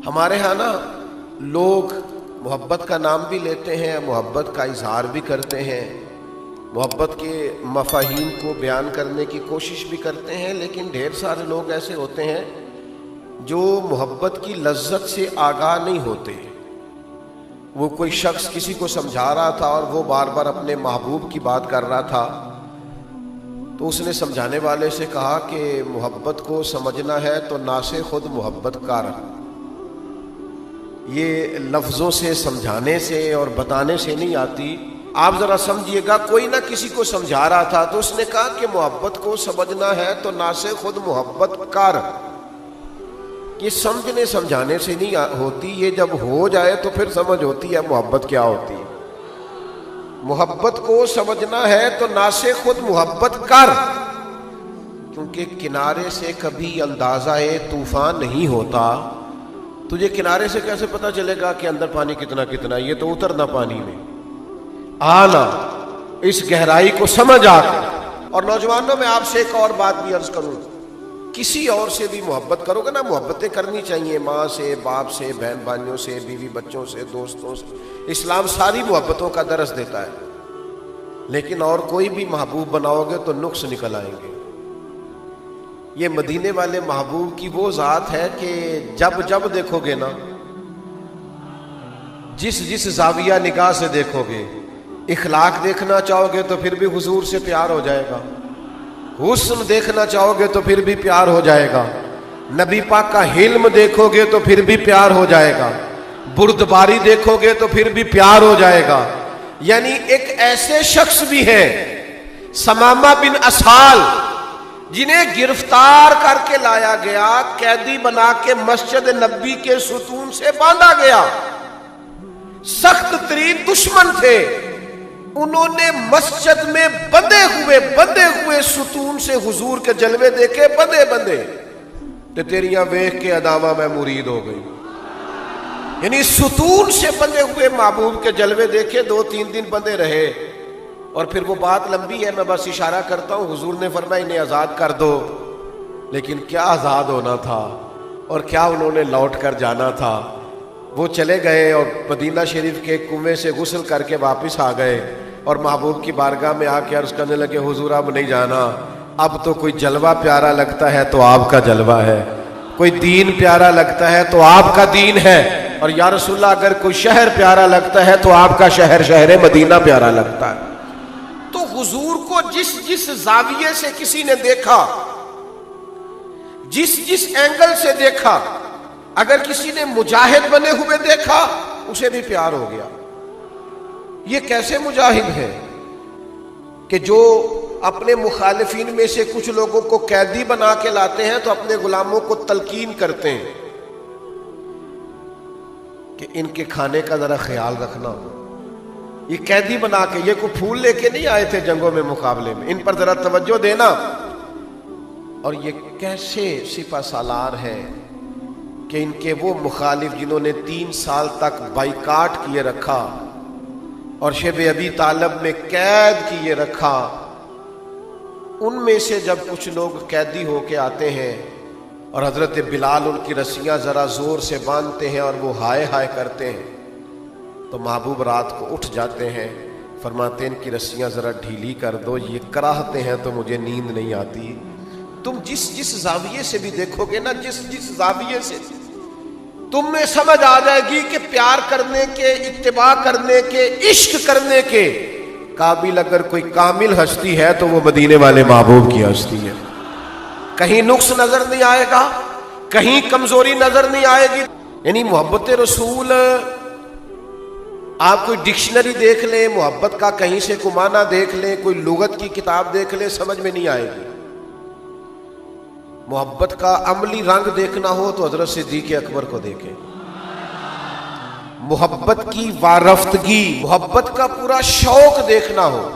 ہمارے ہاں نا لوگ محبت کا نام بھی لیتے ہیں، محبت کا اظہار بھی کرتے ہیں، محبت کے مفاہیم کو بیان کرنے کی کوشش بھی کرتے ہیں، لیکن ڈھیر سارے لوگ ایسے ہوتے ہیں جو محبت کی لذت سے آگاہ نہیں ہوتے۔ وہ کوئی شخص کسی کو سمجھا رہا تھا اور وہ بار بار اپنے محبوب کی بات کر رہا تھا، تو اس نے سمجھانے والے سے کہا کہ محبت کو سمجھنا ہے تو نا سے خود محبت کر۔ یہ لفظوں سے سمجھانے سے اور بتانے سے نہیں آتی۔ آپ ذرا سمجھیے گا، کوئی نہ کسی کو سمجھا رہا تھا تو اس نے کہا کہ محبت کو سمجھنا ہے تو نا سے خود محبت کر۔ یہ سمجھنے سمجھانے سے نہیں ہوتی، یہ جب ہو جائے تو پھر سمجھ ہوتی ہے محبت کیا ہوتی ہے۔ محبت کو سمجھنا ہے تو نا سے خود محبت کر، کیونکہ کنارے سے کبھی اندازہ طوفان نہیں ہوتا۔ تجھے کنارے سے کیسے پتہ چلے گا کہ اندر پانی کتنا کتنا؟ یہ تو اترنا پانی میں، آنا اس گہرائی کو سمجھ آ۔ اور نوجوانوں میں آپ سے ایک اور بات بھی عرض کروں، کسی اور سے بھی محبت کرو گے نا، محبتیں کرنی چاہیے، ماں سے، باپ سے، بہن بھائیوں سے، بیوی بچوں سے، دوستوں سے۔ اسلام ساری محبتوں کا درس دیتا ہے، لیکن اور کوئی بھی محبوب بناؤ گے تو نقص نکل آئیں گے۔ یہ مدینے والے محبوب کی وہ ذات ہے کہ جب جب دیکھو گے نا، جس زاویہ نگاہ سے دیکھو گے، اخلاق دیکھنا چاہو گے تو پھر بھی حضور سے پیار ہو جائے گا، حسن دیکھنا چاہو گے تو پھر بھی پیار ہو جائے گا، نبی پاک کا حلم دیکھو گے تو پھر بھی پیار ہو جائے گا، بردباری دیکھو گے تو پھر بھی پیار ہو جائے گا۔ یعنی ایک ایسے شخص بھی ہیں ثمامہ بن اسال، جنہیں گرفتار کر کے لایا گیا، قیدی بنا کے مسجد نبی کے ستون سے باندھا گیا، سخت ترین دشمن تھے، انہوں نے مسجد میں بندھے ہوئے ستون سے حضور کے جلوے دیکھے، بندھے تے تیریاں ویکھ کے ادامہ میں مرید ہو گئی۔ یعنی ستون سے بندھے ہوئے محبوب کے جلوے دیکھے، 2-3 دن بندھے رہے، اور پھر وہ بات لمبی ہے، میں بس اشارہ کرتا ہوں۔ حضور نے فرمایا انہیں آزاد کر دو، لیکن کیا آزاد ہونا تھا اور کیا انہوں نے لوٹ کر جانا تھا۔ وہ چلے گئے اور مدینہ شریف کے کنویں سے غسل کر کے واپس آ گئے، اور محبوب کی بارگاہ میں آ کے عرض کرنے لگے، حضور اب نہیں جانا، اب تو کوئی جلوہ پیارا لگتا ہے تو آپ کا جلوہ ہے، کوئی دین پیارا لگتا ہے تو آپ کا دین ہے، اور یا رسول اللہ اگر کوئی شہر پیارا لگتا ہے تو آپ کا شہر مدینہ پیارا لگتا ہے۔ تو حضور کو جس زاویے سے کسی نے دیکھا، جس اینگل سے دیکھا، اگر کسی نے مجاہد بنے ہوئے دیکھا اسے بھی پیار ہو گیا۔ یہ کیسے مجاہد ہے کہ جو اپنے مخالفین میں سے کچھ لوگوں کو قیدی بنا کے لاتے ہیں تو اپنے غلاموں کو تلقین کرتے ہیں کہ ان کے کھانے کا ذرا خیال رکھنا۔ یہ قیدی بنا کے، یہ کوئی پھول لے کے نہیں آئے تھے جنگوں میں مقابلے میں، ان پر ذرا توجہ دینا۔ اور یہ کیسے سپہ سالار ہے کہ ان کے وہ مخالف جنہوں نے 3 سال تک بائیکاٹ کیے رکھا اور شب ابی طالب میں قید کیے رکھا، ان میں سے جب کچھ لوگ قیدی ہو کے آتے ہیں اور حضرت بلال ان کی رسیاں ذرا زور سے باندھتے ہیں اور وہ ہائے ہائے کرتے ہیں، تو محبوب رات کو اٹھ جاتے ہیں، فرماتے ہیں ان کی رسیاں ذرا ڈھیلی کر دو، یہ کراہتے ہیں تو مجھے نیند نہیں آتی۔ تم جس زاویے سے بھی دیکھو گے نا، جس زاویے سے تم میں سمجھ آ جائے گی کہ پیار کرنے کے، اتباع کرنے کے، عشق کرنے کے قابل اگر کوئی کامل ہستی ہے تو وہ مدینے والے محبوب کی ہستی ہے۔ کہیں نقص نظر نہیں آئے گا، کہیں کمزوری نظر نہیں آئے گی۔ یعنی محبت رسول، آپ کوئی ڈکشنری دیکھ لیں محبت کا، کہیں سے کوئی معنی دیکھ لیں، کوئی لغت کی کتاب دیکھ لیں، سمجھ میں نہیں آئے گی۔ محبت کا عملی رنگ دیکھنا ہو تو حضرت صدیق اکبر کو دیکھیں۔ محبت کی وارفتگی، محبت کا پورا شوق دیکھنا ہو،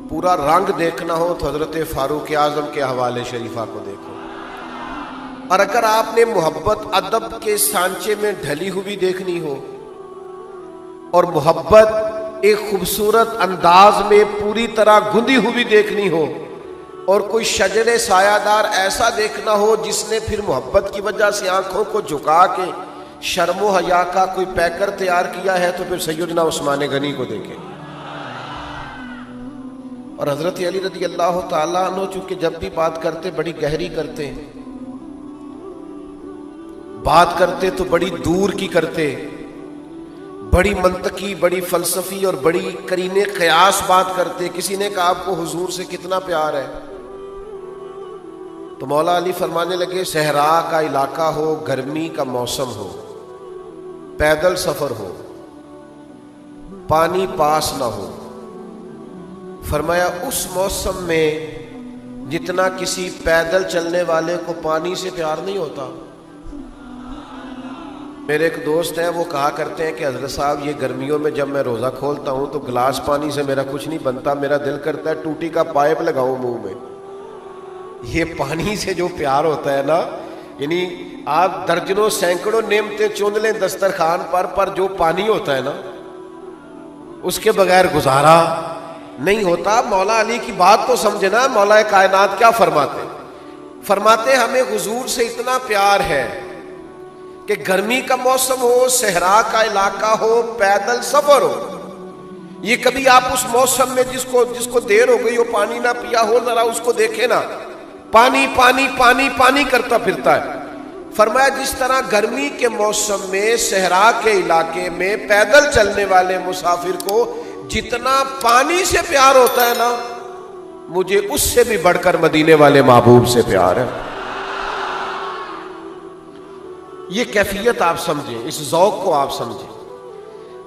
پورا رنگ دیکھنا ہو تو حضرت فاروق اعظم کے حوالے شریفہ کو دیکھو۔ اور اگر آپ نے محبت ادب کے سانچے میں ڈھلی ہوئی دیکھنی ہو اور محبت ایک خوبصورت انداز میں پوری طرح گندی ہوئی دیکھنی ہو اور کوئی شجر سایہ دار ایسا دیکھنا ہو جس نے پھر محبت کی وجہ سے آنکھوں کو جھکا کے شرم و حیا کا کوئی پیکر تیار کیا ہے تو پھر سیدنا عثمان غنی کو دیکھیں. اور حضرت علی رضی اللہ تعالیٰ عنہ چونکہ جب بھی بات کرتے بڑی گہری کرتے، بات کرتے تو بڑی دور کی کرتے، بڑی منطقی، بڑی فلسفی اور بڑی قرین قیاس بات کرتے. کسی نے کہا آپ کو حضور سے کتنا پیار ہے؟ تو مولا علی فرمانے لگے صحرا کا علاقہ ہو، گرمی کا موسم ہو، پیدل سفر ہو، پانی پاس نہ ہو، فرمایا اس موسم میں جتنا کسی پیدل چلنے والے کو پانی سے پیار نہیں ہوتا. میرے ایک دوست ہیں، وہ کہا کرتے ہیں کہ حضرت صاحب یہ گرمیوں میں جب میں روزہ کھولتا ہوں تو گلاس پانی سے میرا کچھ نہیں بنتا، میرا دل کرتا ہے ٹوٹی کا پائپ لگاؤں منہ میں. یہ پانی سے جو پیار ہوتا ہے نا، یعنی آپ درجنوں سینکڑوں نعمتیں چن لیں دسترخوان پر جو پانی ہوتا ہے نا اس کے بغیر گزارا نہیں ہوتا. مولا علی کی بات تو سمجھنا، مولا کائنات کیا فرماتے ہمیں حضور سے اتنا پیار ہے کہ گرمی کا موسم ہو، صحرا کا علاقہ ہو، پیدل سفر ہو، یہ کبھی آپ اس موسم میں جس کو دیر ہو گئی ہو پانی نہ پیا ہو، ذرا اس کو دیکھے نا، پانی پانی پانی پانی کرتا پھرتا ہے. فرمایا جس طرح گرمی کے موسم میں صحرا کے علاقے میں پیدل چلنے والے مسافر کو جتنا پانی سے پیار ہوتا ہے نا، مجھے اس سے بھی بڑھ کر مدینے والے محبوب سے پیار ہے. یہ کیفیت آپ سمجھیں، اس ذوق کو آپ سمجھیں.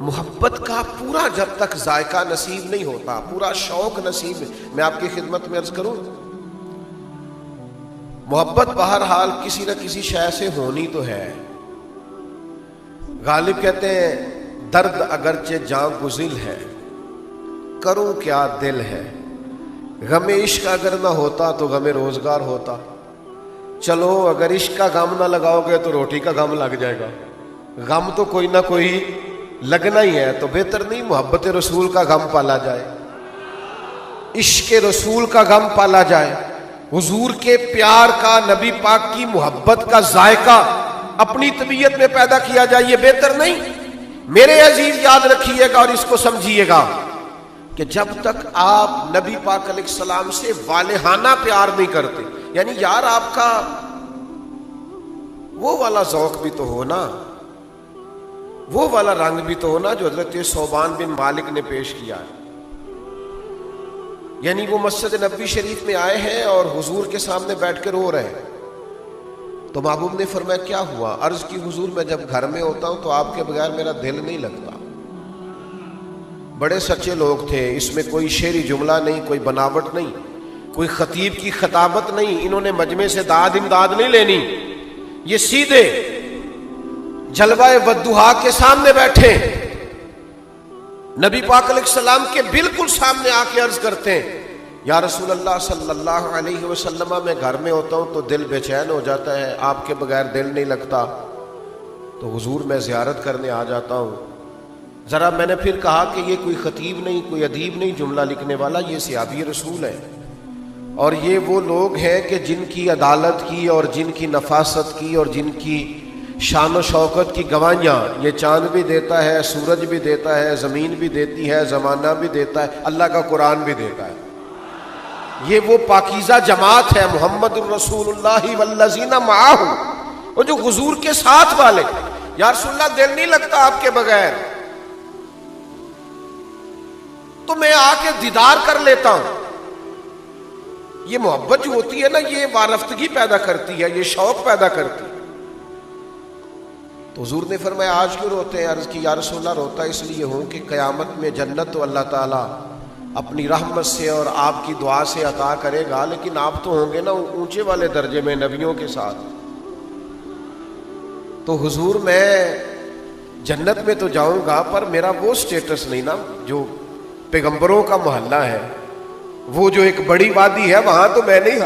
محبت کا پورا جب تک ذائقہ نصیب نہیں ہوتا، پورا شوق نصیب. میں آپ کی خدمت میں عرض کروں، محبت بہرحال کسی نہ کسی شے سے ہونی تو ہے. غالب کہتے ہیں درد اگرچہ جاں گزل ہے، کروں کیا دل ہے، غم عشق اگر نہ ہوتا تو غم روزگار ہوتا. چلو اگر عشق کا غم نہ لگاؤ گے تو روٹی کا غم لگ جائے گا. غم تو کوئی نہ کوئی لگنا ہی ہے، تو بہتر نہیں محبت رسول کا غم پالا جائے، عشق رسول کا غم پالا جائے، حضور کے پیار کا، نبی پاک کی محبت کا ذائقہ اپنی طبیعت میں پیدا کیا جائے. یہ بہتر نہیں؟ میرے عزیز یاد رکھیے گا اور اس کو سمجھیے گا کہ جب تک آپ نبی پاک علیہ السلام سے والہانہ پیار نہیں کرتے، یعنی یار آپ کا وہ والا ذوق بھی تو ہونا، وہ والا رنگ بھی تو ہونا جو حضرت صوبان بن مالک نے پیش کیا ہے. یعنی وہ مسجد نبوی شریف میں آئے ہیں اور حضور کے سامنے بیٹھ کے رو رہے ہیں. تو محبوب نے فرمایا کیا ہوا؟ عرض کی حضور میں جب گھر میں ہوتا ہوں تو آپ کے بغیر میرا دل نہیں لگتا. بڑے سچے لوگ تھے، اس میں کوئی شعری جملہ نہیں، کوئی بناوٹ نہیں، کوئی خطیب کی خطابت نہیں. انہوں نے مجمع سے داد امداد نہیں لینی، یہ سیدھے جلوہ والضحیٰ کے سامنے بیٹھے نبی پاک علیہ السلام کے بالکل سامنے آ کے عرض کرتے ہیں یا رسول اللہ صلی اللہ علیہ وسلم، میں گھر میں ہوتا ہوں تو دل بے چین ہو جاتا ہے، آپ کے بغیر دل نہیں لگتا. تو حضور میں زیارت کرنے آ جاتا ہوں. ذرا میں نے پھر کہا کہ یہ کوئی خطیب نہیں، کوئی ادیب نہیں جملہ لکھنے والا، یہ صحابی رسول ہے، اور یہ وہ لوگ ہیں کہ جن کی عدالت کی اور جن کی نفاست کی اور جن کی شان و شوکت کی گواہیاں یہ چاند بھی دیتا ہے، سورج بھی دیتا ہے، زمین بھی دیتی ہے، زمانہ بھی دیتا ہے، اللہ کا قرآن بھی دیتا ہے. یہ وہ پاکیزہ جماعت ہے محمد الرسول اللہ والذین معہ، اور جو حضور کے ساتھ والے. یا رسول اللہ دل نہیں لگتا آپ کے بغیر، تو میں آ کے دیدار کر لیتا ہوں. یہ محبت جو ہوتی ہے نا، یہ وارفتگی پیدا کرتی ہے، یہ شوق پیدا کرتی ہے. تو حضور نے فرمایا آج کیوں روتے ہیں؟ عرض کی یا رسول اللہ روتا اس لیے ہوں کہ قیامت میں جنت تو اللہ تعالیٰ اپنی رحمت سے اور آپ کی دعا سے عطا کرے گا، لیکن آپ تو ہوں گے نا اونچے والے درجے میں نبیوں کے ساتھ. تو حضور میں جنت میں تو جاؤں گا پر میرا وہ سٹیٹس نہیں نا جو پیغمبروں کا محلہ ہے، وہ جو ایک بڑی وادی ہے وہاں تو میں نہیں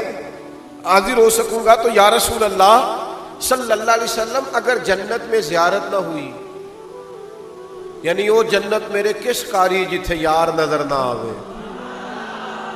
حاضر ہو سکوں گا. تو یا رسول اللہ صلی اللہ علیہ وسلم اگر جنت میں زیارت نہ ہوئی، یعنی وہ جنت میرے کس کاری جتھے یار نظر نہ آوے.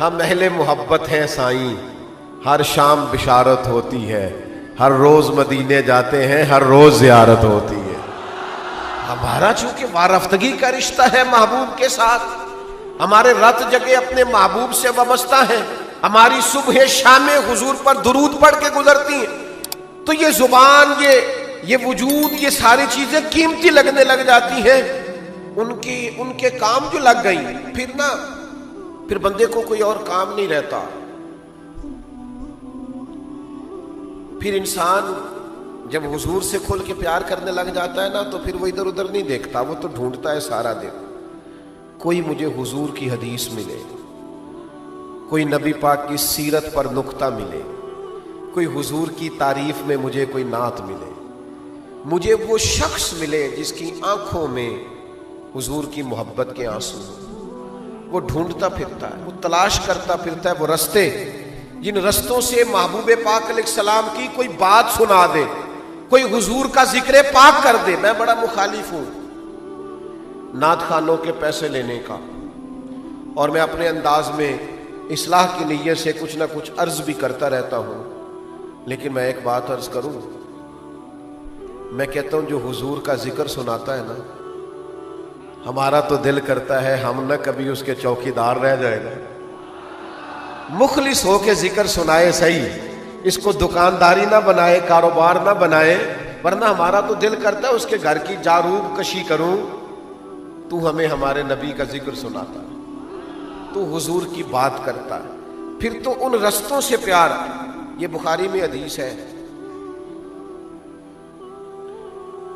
ہم اہل محبت ہیں سائیں، ہر شام بشارت ہوتی ہے، ہر روز مدینے جاتے ہیں، ہر روز زیارت ہوتی ہے۔ ہمارا چونکہ وارفتگی کا رشتہ ہے محبوب کے ساتھ، ہمارے رت جگہ اپنے محبوب سے وابستہ ہیں، ہماری صبح شام حضور پر درود پڑھ کے گزرتی ہیں، تو یہ زبان، یہ وجود، یہ ساری چیزیں قیمتی لگنے لگ جاتی ہیں۔ ان کے کام جو لگ گئی، پھر بندے کو کوئی اور کام نہیں رہتا۔ پھر انسان جب حضور سے کھل کے پیار کرنے لگ جاتا ہے نا، تو پھر وہ ادھر ادھر نہیں دیکھتا، وہ تو ڈھونڈتا ہے سارا دن، کوئی مجھے حضور کی حدیث ملے، کوئی نبی پاک کی سیرت پر نقطہ ملے، کوئی حضور کی تعریف میں مجھے کوئی نعت ملے، مجھے وہ شخص ملے جس کی آنکھوں میں حضور کی محبت کے آنسو ہوں۔ وہ ڈھونڈتا پھرتا ہے، وہ تلاش کرتا پھرتا ہے، وہ رستے جن رستوں سے محبوب پاک علیہ السلام کی کوئی بات سنا دے، کوئی حضور کا ذکر پاک کر دے۔ میں بڑا مخالف ہوں نعت خانوں کے پیسے لینے کا، اور میں اپنے انداز میں اصلاح کی نیت سے کچھ نہ کچھ عرض بھی کرتا رہتا ہوں، لیکن میں ایک بات عرض کروں، میں کہتا ہوں جو حضور کا ذکر سناتا ہے نا، ہمارا تو دل کرتا ہے ہم نہ کبھی اس کے چوکیدار رہ جائے گا۔ مخلص ہو کے ذکر سنائے صحیح، اس کو دکانداری نہ بنائے، کاروبار نہ بنائے، ورنہ ہمارا تو دل کرتا ہے اس کے گھر کی جاروب کشی کروں۔ تو ہمیں ہمارے نبی کا ذکر سناتا ہے، تو حضور کی بات کرتا ہے، پھر تو ان رستوں سے پیار۔ یہ بخاری میں حدیث ہے،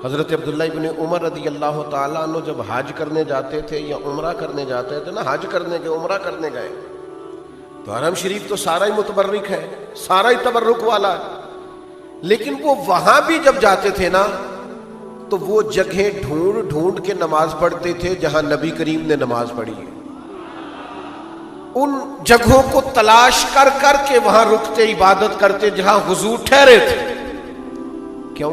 حضرت عبداللہ ابن عمر رضی اللہ تعالیٰ عنہ جب حج کرنے جاتے تھے یا عمرہ کرنے جاتے تھے نا، حج کرنے گئے، عمرہ کرنے گئے، تو حرم شریف تو سارا ہی متبرک ہے، سارا ہی تبرک والا ہے، لیکن وہ وہاں بھی جب جاتے تھے نا، تو وہ جگہ ڈھونڈ ڈھونڈ کے نماز پڑھتے تھے جہاں نبی کریم نے نماز پڑھی ہے۔ ان جگہوں کو تلاش کر کر کے وہاں رکتے، عبادت کرتے جہاں حضور ٹھہرے تھے۔ کیوں؟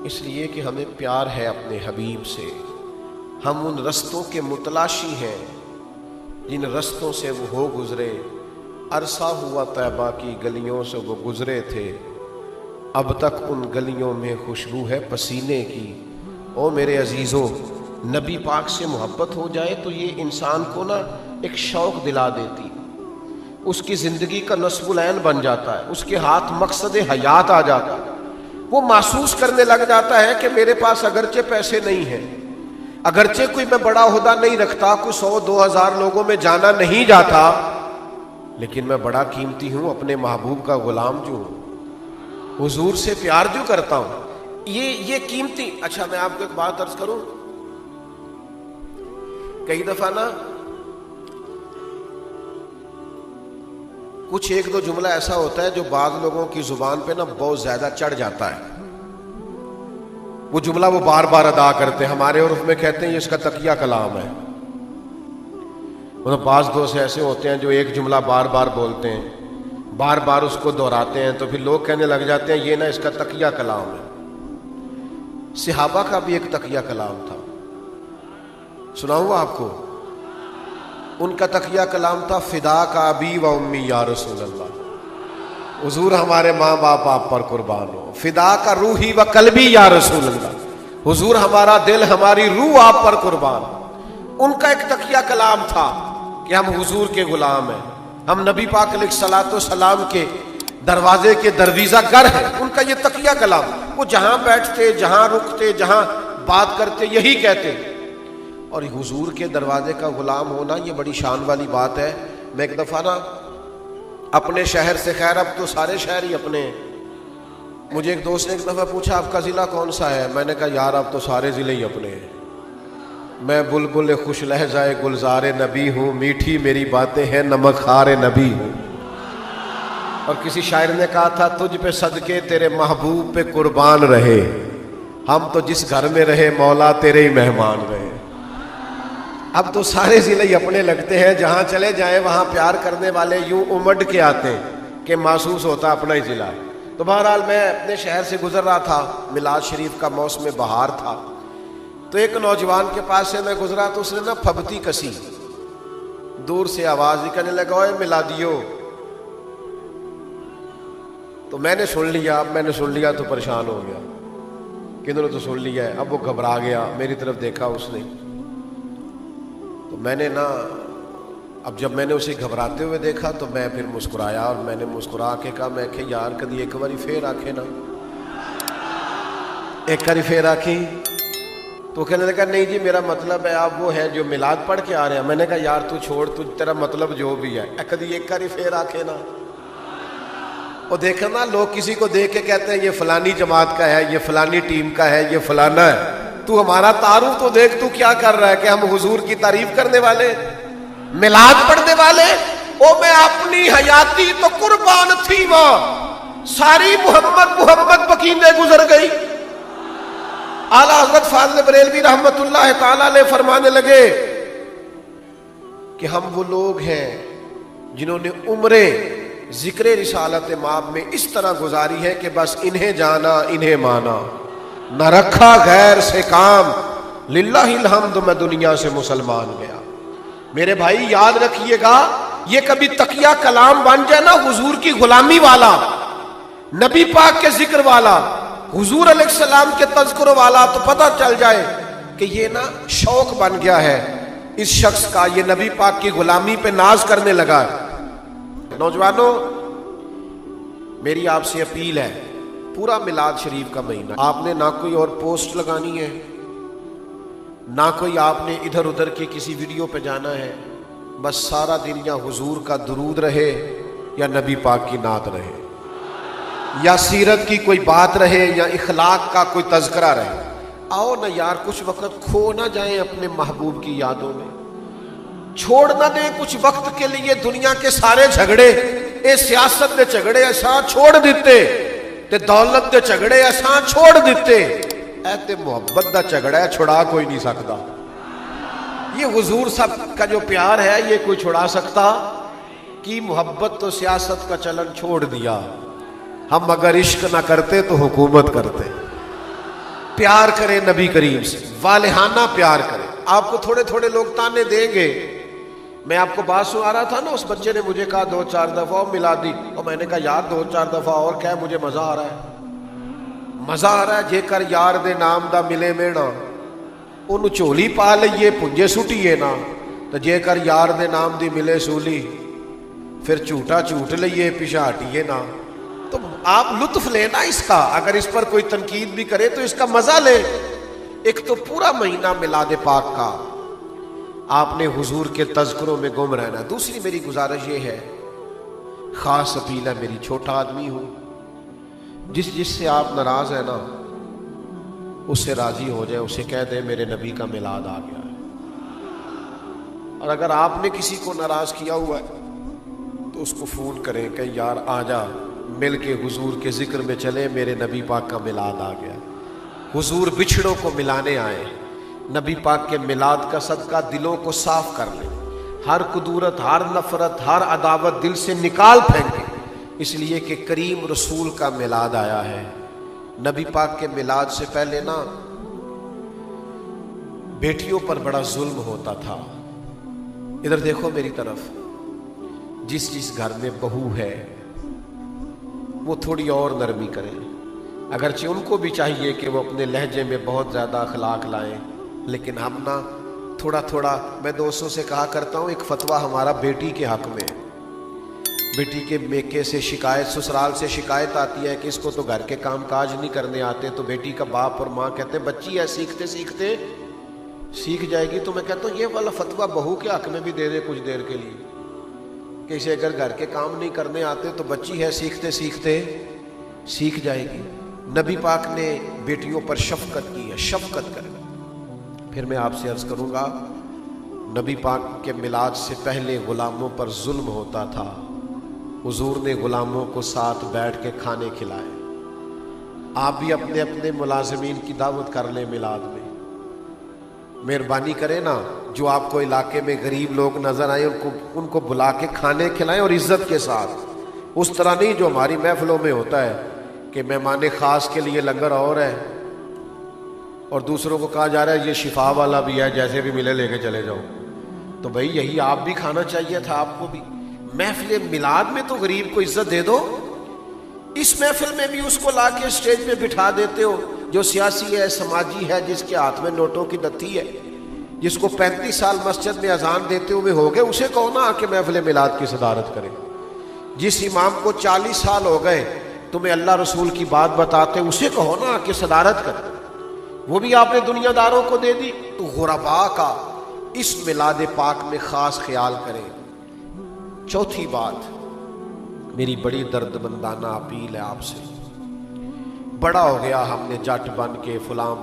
اس لیے کہ ہمیں پیار ہے اپنے حبیب سے، ہم ان رستوں کے متلاشی ہیں جن رستوں سے وہ ہو گزرے۔ عرصہ ہوا طیبہ کی گلیوں سے وہ گزرے تھے، اب تک ان گلیوں میں خوشبو ہے پسینے کی۔ او میرے عزیزو، نبی پاک سے محبت ہو جائے تو یہ انسان کو نا ایک شوق دلا دیتی، اس کی زندگی کا نصب العین بن جاتا ہے، اس کے ہاتھ مقصد حیات آ جاتا ہے۔ وہ محسوس کرنے لگ جاتا ہے کہ میرے پاس اگرچہ پیسے نہیں ہیں، اگرچہ کوئی میں بڑا عہدہ نہیں رکھتا، کوئی 100-2000 لوگوں میں جانا نہیں جاتا، لیکن میں بڑا قیمتی ہوں، اپنے محبوب کا غلام جو ہوں، حضور سے پیار جو کرتا ہوں، یہ قیمتی۔ اچھا میں آپ کو ایک بات عرض کروں، کئی دفعہ نا کچھ ایک دو جملہ ایسا ہوتا ہے جو بعض لوگوں کی زبان پہ نا بہت زیادہ چڑھ جاتا ہے، وہ جملہ وہ بار بار ادا کرتے ہیں، ہمارے عرف میں کہتے ہیں یہ اس کا تقیہ کلام ہے۔ بعض دوست ایسے ہوتے ہیں جو ایک جملہ بار بار بولتے ہیں، بار بار اس کو دہراتے ہیں، تو پھر لوگ کہنے لگ جاتے ہیں یہ نا اس کا تقیہ کلام ہے۔ صحابہ کا بھی ایک تقیہ کلام تھا، سناؤں آپ کو، ان کا تقیہ کلام تھا فدا کا ابی و امی یا رسول اللہ، حضور ہمارے ماں باپ آپ پر قربان ہو، فدا کا روحی و قلبی یا رسول اللہ، حضور ہمارا دل ہماری روح آپ پر قربان۔ ان کا ایک تقیہ کلام تھا کہ ہم حضور کے غلام ہیں، ہم نبی پاک علیہ الصلوۃ والسلام کے دروازے کے درویزہ گر ہیں۔ ان کا یہ تقیہ کلام، وہ جہاں بیٹھتے، جہاں رکتے، جہاں بات کرتے یہی کہتے۔ اور حضور کے دروازے کا غلام ہونا یہ بڑی شان والی بات ہے۔ میں ایک دفعہ نا اپنے شہر سے، خیر اب تو سارے شہر ہی اپنے، مجھے ایک دوست نے ایک دفعہ پوچھا آپ کا ضلع کون سا ہے؟ میں نے کہا یار اب تو سارے ضلع ہی اپنے ہیں، میں بلبل خوش لہجہ گلزار نبی ہوں، میٹھی میری باتیں ہیں نمک خار نبی ہوں۔ اور کسی شاعر نے کہا تھا تجھ پہ صدقے تیرے محبوب پہ قربان رہے، ہم تو جس گھر میں رہے مولا تیرے ہی مہمان رہے۔ اب تو سارے ضلع ہی اپنے لگتے ہیں، جہاں چلے جائیں وہاں پیار کرنے والے یوں امڈ کے آتے ہیں کہ محسوس ہوتا اپنا ہی ضلع ہے۔ تو بہرحال میں اپنے شہر سے گزر رہا تھا، میلاد شریف کا موسم بہار تھا، تو ایک نوجوان کے پاس سے میں گزرا تو اس نے نا پھبتی کسی، دور سے آواز ہی کرنے لگا اوے میلادیو. تو میں نے سن لیا. اب میں نے سن لیا تو پریشان ہو گیا کہ انہوں نے تو سن لیا ہے. اب وہ گھبرا گیا, میری طرف دیکھا اس نے. تو میں نے اب جب میں نے اسے گھبراتے ہوئے دیکھا تو میں پھر مسکرایا, اور میں نے مسکرا کے کہا میں کہ یار کدی ایک باری پھر آکھے نا, ایک باری پھر آکھی. تو کہنے لگا نہیں جی میرا مطلب ہے آپ وہ ہے جو میلاد پڑھ کے آ رہے ہیں. میں نے کہا یار تو چھوڑ, تیرا مطلب جو بھی ہے کدی ایک باری پھر آکھے نا. وہ دیکھا نا لوگ کسی کو دیکھ کے کہتے ہیں یہ فلانی جماعت کا ہے, یہ فلانی ٹیم کا ہے, یہ فلانا ہے. تو ہمارا تعارف تو دیکھ تو کیا کر رہا ہے کہ ہم حضور کی تعریف کرنے والے, میلاد پڑھنے والے. او میں اپنی حیاتی تو قربان تھی ماں, ساری محمد بکیندے گزر گئی. اعلیٰ حضرت فاضل بریلوی رحمت اللہ تعالی علیہ فرمانے لگے کہ ہم وہ لوگ ہیں جنہوں نے عمرے ذکر رسالت مآب میں اس طرح گزاری ہے کہ بس انہیں جانا انہیں مانا, نہ رکھا غیر سے کام, للہ الحمد میں دنیا سے مسلمان گیا. میرے بھائی یاد رکھیے گا, یہ کبھی تقیہ کلام بن جائے نا حضور کی غلامی والا, نبی پاک کے ذکر والا, حضور علیہ السلام کے تذکر والا, تو پتہ چل جائے کہ یہ نا شوق بن گیا ہے اس شخص کا, یہ نبی پاک کی غلامی پہ ناز کرنے لگا. نوجوانوں میری آپ سے اپیل ہے, پورا میلاد شریف کا مہینہ آپ نے نہ کوئی اور پوسٹ لگانی ہے, نہ کوئی آپ نے ادھر ادھر کی کسی ویڈیو پہ جانا ہے. بس سارا دن یا حضور کا درود رہے یا نبی پاک کی نعت رہے, یا سیرت کی کوئی بات رہے, یا اخلاق کا کوئی تذکرہ رہے. آؤ نا یار کچھ وقت کھو نہ جائیں اپنے محبوب کی یادوں میں, چھوڑ نہ دیں کچھ وقت کے لیے دنیا کے سارے جھگڑے. اے سیاست دے جھگڑے ایسا چھوڑ دیتے, تے دولت دے جھگڑے ایسا چھوڑ دیتے, اے تے محبت دا جھگڑا ہے چھڑا کوئی نہیں سکتا. یہ حضور سب کا جو پیار ہے یہ کوئی چھڑا سکتا کی محبت تو سیاست کا چلن چھوڑ دیا. ہم اگر عشق نہ کرتے تو حکومت کرتے. پیار کریں نبی کریم سے, والہانہ پیار کریں. آپ کو تھوڑے تھوڑے لوگ تانے دیں گے. میں آپ کو بات سنا رہا تھا نا, اس بچے نے مجھے کہا 2-4 دفعہ میلادی, اور میں نے کہا یار 2-4 دفعہ اور کیا, مجھے مزہ آ رہا ہے, مزہ آ رہا ہے. جے کر یار دے نام دا ملے مینا, انہوں چولی پا لئیے پنجے سٹیے نا, تو جے کر یار دے نام دی ملے سولی, پھر جھوٹا جھوٹ لئیے پیچھا ہٹیے نا. تو آپ لطف لیں نا اس کا, اگر اس پر کوئی تنقید بھی کرے تو اس کا مزہ لے. ایک تو پورا مہینہ میلاد پاک کا آپ نے حضور کے تذکروں میں گم رہنا. دوسری میری گزارش یہ ہے, خاص اپیل ہے میری, چھوٹا آدمی ہوں, جس سے آپ ناراض ہیں نا اس سے راضی ہو جائے, اسے کہہ دے میرے نبی کا میلاد آ گیا ہے. اور اگر آپ نے کسی کو ناراض کیا ہوا ہے تو اس کو فون کریں کہ یار آ جا, مل کے حضور کے ذکر میں چلے, میرے نبی پاک کا میلاد آ گیا. حضور بچھڑوں کو ملانے آئے. نبی پاک کے میلاد کا صدقہ دلوں کو صاف کر لیں, ہر کدورت, ہر نفرت, ہر عداوت دل سے نکال پھینکیں, اس لیے کہ کریم رسول کا میلاد آیا ہے. نبی پاک کے میلاد سے پہلے نا بیٹیوں پر بڑا ظلم ہوتا تھا. ادھر دیکھو میری طرف, جس گھر میں بہو ہے وہ تھوڑی اور نرمی کریں, اگرچہ ان کو بھی چاہیے کہ وہ اپنے لہجے میں بہت زیادہ اخلاق لائیں, لیکن ہم نا تھوڑا میں دوستوں سے کہا کرتا ہوں, ایک فتویٰ ہمارا بیٹی کے حق میں, بیٹی کے میکے سے شکایت, سسرال سے شکایت آتی ہے کہ اس کو تو گھر کے کام کاج نہیں کرنے آتے, تو بیٹی کا باپ اور ماں کہتے ہیں بچی ہے سیکھتے سیکھتے سیکھ جائے گی. تو میں کہتا ہوں یہ والا فتویٰ بہو کے حق میں بھی دے دے کچھ دیر کے لیے, کہ اسے اگر گھر کے کام نہیں کرنے آتے تو بچی ہے سیکھتے سیکھتے سیکھ جائے گی. نبی پاک نے بیٹیوں پر شفقت کی ہے, شفقت کریں. پھر میں آپ سے عرض کروں گا, نبی پاک کے میلاد سے پہلے غلاموں پر ظلم ہوتا تھا. حضور نے غلاموں کو ساتھ بیٹھ کے کھانے کھلائے. آپ بھی اپنے اپنے ملازمین کی دعوت کر لیں میلاد میں, مہربانی کریں نا, جو آپ کو علاقے میں غریب لوگ نظر آئیں ان کو بلا کے کھانے کھلائیں, اور عزت کے ساتھ. اس طرح نہیں جو ہماری محفلوں میں ہوتا ہے کہ مہمان خاص کے لیے لنگر اور ہے اور دوسروں کو کہا جا رہا ہے یہ شفا والا بھی ہے, جیسے بھی ملے لے کے چلے جاؤ. تو بھائی یہی آپ بھی کھانا چاہیے تھا آپ کو بھی. محفل میلاد میں تو غریب کو عزت دے دو. اس محفل میں بھی اس کو لا کے اسٹیج پہ بٹھا دیتے ہو جو سیاسی ہے, سماجی ہے, جس کے ہاتھ میں نوٹوں کی دتی ہے, جس کو 35 سال مسجد میں اذان دیتے ہوئے ہو گئے, اسے کہو نا آ کے محفل میلاد کی صدارت کرے. جس امام کو 40 سال ہو گئے تمہیں اللہ رسول کی بات بتاتے, اسے کہو نا آ کے صدارت کرے. وہ بھی آپ نے دنیا داروں کو دے دی. تو غربا کا اس میلاد پاک میں خاص خیال کریں. چوتھی بات, میری بڑی درد مندانہ اپیل ہے آپ سے. بڑا ہو گیا ہم نے جٹ بن کے فلاں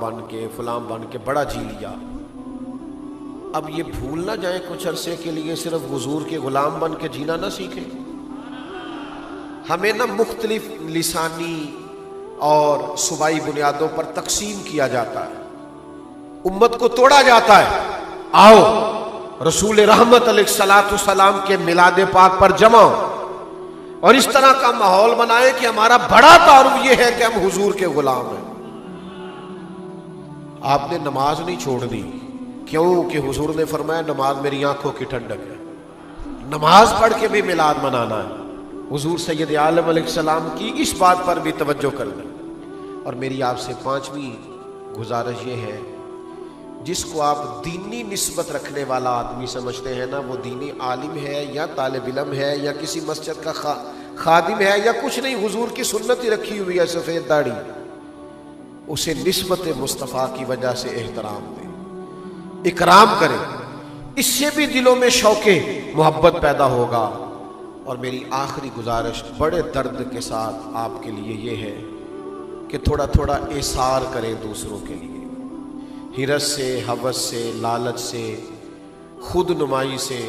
بن کے بڑا جی لیا. اب یہ بھول نہ جائیں کچھ عرصے کے لیے صرف حضور کے غلام بن کے جینا نہ سیکھیں. ہمیں نہ مختلف لسانی اور صوبائی بنیادوں پر تقسیم کیا جاتا ہے, امت کو توڑا جاتا ہے. آؤ رسول رحمت علیہ الصلوۃ والسلام کے میلاد پاک پر جمع ہو اور اس طرح کا ماحول بنائے کہ ہمارا بڑا تعارف یہ ہے کہ ہم حضور کے غلام ہیں. آپ نے نماز نہیں چھوڑنی, کیوں کہ حضور نے فرمایا نماز میری آنکھوں کی ٹھنڈک ہے. نماز پڑھ کے بھی میلاد منانا ہے. حضور سید عالم علیہ السلام کی اس بات پر بھی توجہ کرنا. اور میری آپ سے 5ویں گزارش یہ ہے, جس کو آپ دینی نسبت رکھنے والا آدمی سمجھتے ہیں نا, وہ دینی عالم ہے یا طالب علم ہے یا کسی مسجد کا خادم ہے یا کچھ نہیں, حضور کی سنت ہی رکھی ہوئی ہے سفید داڑھی, اسے نسبت مصطفیٰ کی وجہ سے احترام دیں, اکرام کریں. اس سے بھی دلوں میں شوق محبت پیدا ہوگا. اور میری آخری گزارش بڑے درد کے ساتھ آپ کے لیے یہ ہے کہ تھوڑا تھوڑا ایثار کریں دوسروں کے لیے. حرص سے, ہوس سے, لالچ سے, خود نمائی سے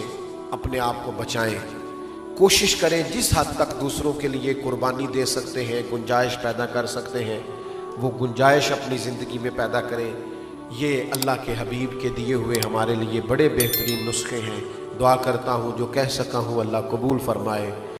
اپنے آپ کو بچائیں. کوشش کریں جس حد تک دوسروں کے لیے قربانی دے سکتے ہیں, گنجائش پیدا کر سکتے ہیں, وہ گنجائش اپنی زندگی میں پیدا کریں. یہ اللہ کے حبیب کے دیے ہوئے ہمارے لیے بڑے بہترین نسخے ہیں. دعا کرتا ہوں جو کہہ سکا ہوں اللہ قبول فرمائے.